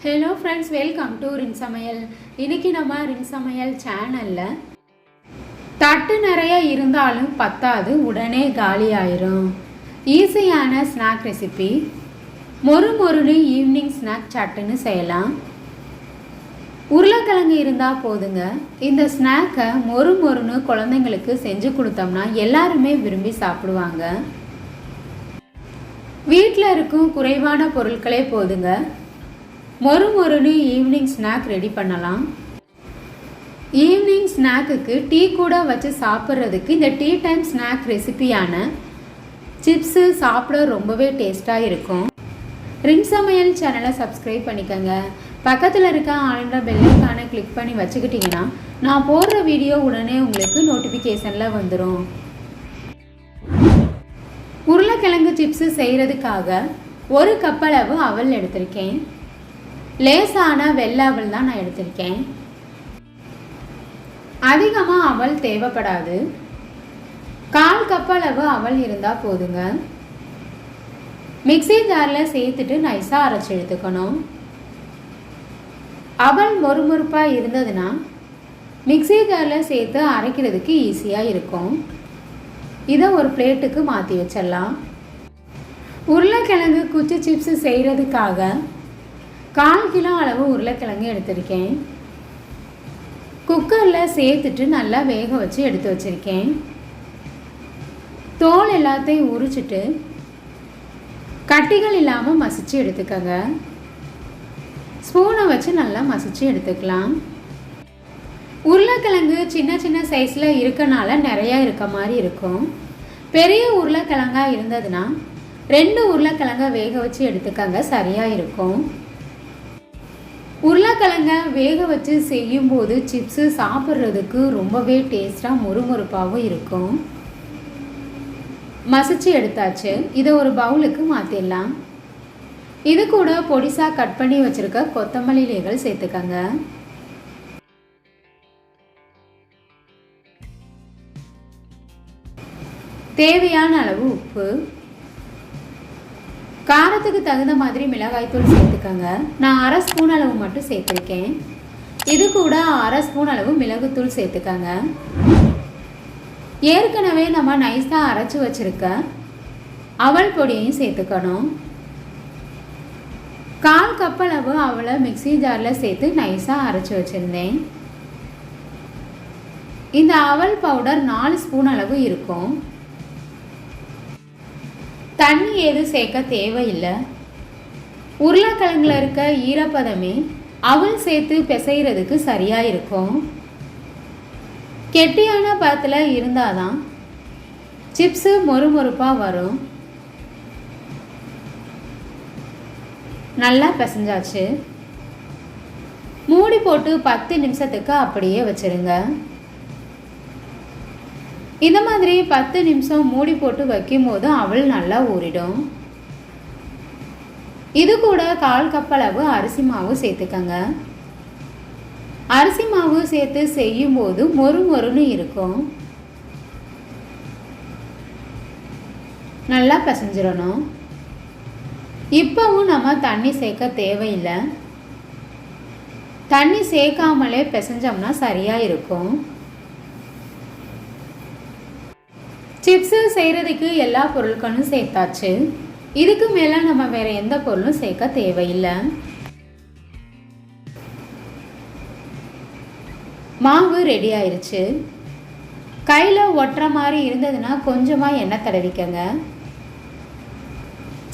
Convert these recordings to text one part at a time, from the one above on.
Hello friends, welcome to ரின் சமையல். இன்றைக்கி நம்ம ரின் சமையல் சேனலில் தட்டு நிறைய இருந்தாலும் பத்தாது, உடனே காலி ஆயிரும் ஈஸியான ஸ்நாக் ரெசிபி மொறுமொறுன்னு ஈவினிங் ஸ்நாக் சட்டுன்னு செய்யலாம். உருளைக்கிழங்கு இருந்தால் போதுங்க. இந்த ஸ்நாக்கை மொறுமொறுன்னு குழந்தைங்களுக்கு செஞ்சு கொடுத்தோம்னா எல்லாருமே விரும்பி சாப்பிடுவாங்க. வீட்டில் இருக்கும் குறைவான பொருட்களே போதுங்க, மொறுமொறுன்னு ஈவினிங் ஸ்நாக் ரெடி பண்ணலாம். ஈவினிங் ஸ்நாக்குக்கு டீ கூட வச்சு சாப்பிட்றதுக்கு இந்த டீ டைம் ஸ்நாக் ரெசிபியான சிப்ஸு சாப்பிட ரொம்பவே டேஸ்ட்டாக இருக்கும். ரின் சமையல் சேனலை சப்ஸ்கிரைப் பண்ணிக்கோங்க. பக்கத்தில் இருக்க ஆளுன்ற பெல்லைக்கான கிளிக் பண்ணி வச்சுக்கிட்டிங்கன்னா நான் போடுற வீடியோ உடனே உங்களுக்கு நோட்டிஃபிகேஷனில் வந்துடும். உருளைக்கிழங்கு சிப்ஸு செய்கிறதுக்காக 1 கப் அளவு அவல் எடுத்திருக்கேன். லேசான வெள்ளை அவல் தான் நான் எடுத்திருக்கேன். அதிகமாக அவல் தேவைப்படாது. 1/4 கப் அளவு அவல் இருந்தால் போதுங்க. மிக்ஸி ஜாரில் சேர்த்துட்டு நைஸாக அரைச்சி எடுத்துக்கணும். அவல் மொறுமொறுப்பாக இருந்ததுன்னா மிக்ஸி ஜாரில் சேர்த்து அரைக்கிறதுக்கு ஈஸியாக இருக்கும். இதை ஒரு பிளேட்டுக்கு மாற்றி வச்சிடலாம். உருளைக்கிழங்கு குச்சி சிப்ஸு செய்கிறதுக்காக 1/4 கிலோ அளவு உருளைக்கிழங்கு எடுத்திருக்கேன். குக்கரில் சேர்த்துட்டு நல்லா வேக வச்சு எடுத்து வச்சுருக்கேன். தோல் எல்லாத்தையும் உரிச்சிட்டு கட்டிகள் இல்லாமல் மசிச்சு எடுத்துக்கங்க. ஸ்பூனை வச்சு நல்லா மசிச்சு எடுத்துக்கலாம். உருளைக்கிழங்கு சின்ன சின்ன சைஸில் இருக்கனால நிறையா இருக்க மாதிரி இருக்கும். பெரிய உருளைக்கிழங்காக இருந்ததுன்னா 2 உருளைக்கிழங்கை வேக வச்சு எடுத்துக்கங்க, சரியாக இருக்கும். உருளைக்கிழங்க வேக வச்சு செய்யும்போது சிப்ஸு சாப்பிட்றதுக்கு ரொம்பவே டேஸ்ட்டாக மொறுமொறுப்பாகவும் இருக்கும். மசிச்சு எடுத்தாச்சு. இதை ஒரு பவுலுக்கு மாற்றிடலாம். இது கூட பொடிசாக கட் பண்ணி வச்சுருக்க கொத்தமல்லி இலைகள் சேர்த்துக்கங்க. தேவையான அளவு உப்பு, காரத்துக்கு தகுந்த மாதிரி மிளகாய்த்தூள் சேர்த்துக்கங்க. நான் 1/2 ஸ்பூன் அளவு மட்டும் சேர்த்துருக்கேன். இது கூட 1/2 ஸ்பூன் அளவு மிளகுத்தூள் சேர்த்துக்கங்க. ஏற்கனவே நம்ம நைஸாக அரைச்சி வச்சுருக்க அவல் பொடியையும் சேர்த்துக்கணும். 1/4 கப் அளவு அவலை மிக்ஸி ஜாரில் சேர்த்து நைஸாக அரைச்சி வச்சுருந்தேன். இந்த அவல் பவுடர் 4 ஸ்பூன் அளவு இருக்கும். தண்ணி எதுவும் சேர்க்க தேவையில்லை. உருளைக்கிழங்குல இருக்க ஈரப்பதமே அவல் சேர்த்து பிசைகிறதுக்கு சரியாக இருக்கும். கெட்டியான பதத்தில் இருந்தால் தான் சிப்ஸு மொறுமொறுப்பாக வரும். நல்லா பிசைஞ்சாச்சு. மூடி போட்டு 10 நிமிஷத்துக்கு அப்படியே வச்சுருங்க. இந்த மாதிரி 10 நிமிஷம் மூடி போட்டு வைக்கும்போது அவல் நல்லா ஊறிடும். இது கூட 1/4 கப் அளவு அரிசி மாவு சேர்த்துக்கங்க. அரிசி மாவு சேர்த்து செய்யும்போது மொறுமொறுன்னு இருக்கும். நல்லா பிசைஞ்சிடணும். இப்போவும் நம்ம தண்ணி சேர்க்க தேவையில்லை. தண்ணி சேர்க்காமலே பிசைஞ்சோம்னா சரியாக இருக்கும். சிப்ஸு செய்கிறதுக்கு எல்லா பொருட்களும் சேர்த்தாச்சு. இதுக்கு மேலே நம்ம வேறு எந்த பொருளும் சேர்க்க தேவையில்லை. மாவு ரெடி ஆயிடுச்சு. கையில் ஒட்டுற மாதிரி இருந்ததுன்னா கொஞ்சமாக எண்ணெய் தடவிக்கங்க.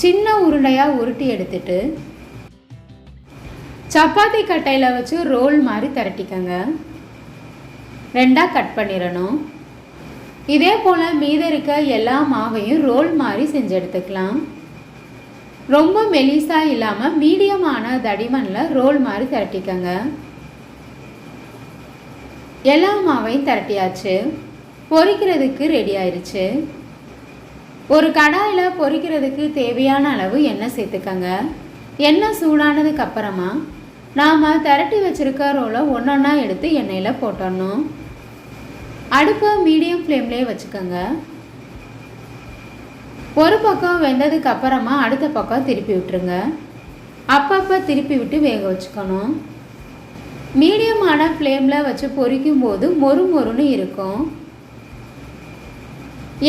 சின்ன உருண்டையாக உருட்டி எடுத்துட்டு சப்பாத்தி கட்டையில் வச்சு ரோல் மாதிரி திரட்டிக்கங்க. 2ஆக கட் பண்ணிடணும். இதே போல் மீத இருக்க எல்லா மாவையும் ரோல் மாதிரி செஞ்சு எடுத்துக்கலாம். ரொம்ப மெலிசாக இல்லாமல் மீடியமான தடிமனில் ரோல் மாதிரி திரட்டிக்கங்க. எல்லா மாவையும் திரட்டியாச்சு. பொரிக்கிறதுக்கு ரெடி ஆயிடுச்சு. ஒரு கடாயில் பொரிக்கிறதுக்கு தேவையான அளவு எண்ணெய் சேர்த்துக்கங்க. எண்ணெய் சூடானதுக்கு அப்புறமா நாம் திரட்டி வச்சுருக்க ரோலை ஒன்றொன்னா எடுத்து எண்ணெயில் போட்டுடணும். அடுப்பை மீடியம் ஃப்ளேம்லேயே வச்சுக்கோங்க. ஒரு பக்கம் வெந்ததுக்கு அப்புறமா அடுத்த பக்கம் திருப்பி விட்டுருங்க. அப்பப்போ திருப்பி விட்டு வேக வச்சுக்கணும். மீடியமான ஃப்ளேமில் வச்சு பொரிக்கும் போது மொறு மொறுன்னு இருக்கும்.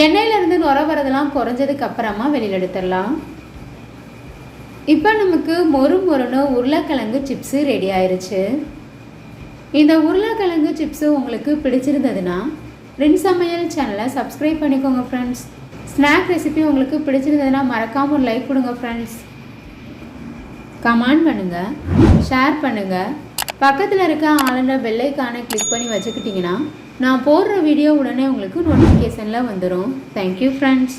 எண்ணெயிலேருந்து நுர வரதெல்லாம் குறைஞ்சதுக்கு அப்புறமா வெளியில் எடுத்துடலாம். இப்போ நமக்கு மொறு மொறுன்னு உருளைக்கிழங்கு சிப்ஸு ரெடி ஆயிடுச்சு. இந்த உருளைக்கிழங்கு சிப்ஸு உங்களுக்கு பிடிச்சிருந்ததுன்னா ரின் சமையல் சேனலை சப்ஸ்கிரைப் பண்ணிக்கோங்க ஃப்ரெண்ட்ஸ். ஸ்நாக் ரெசிபி உங்களுக்கு பிடிச்சிருந்ததுன்னா மறக்காமல் ஒரு லைக் கொடுங்க ஃப்ரெண்ட்ஸ். கமெண்ட் பண்ணுங்கள், ஷேர் பண்ணுங்கள். பக்கத்தில் இருக்க ஆளுன்ற பெல் ஐகானை கிளிக் பண்ணி வச்சுக்கிட்டிங்கன்னா நான் போடுற வீடியோ உடனே உங்களுக்கு நோட்டிஃபிகேஷனில் வந்துடும். Thank you friends.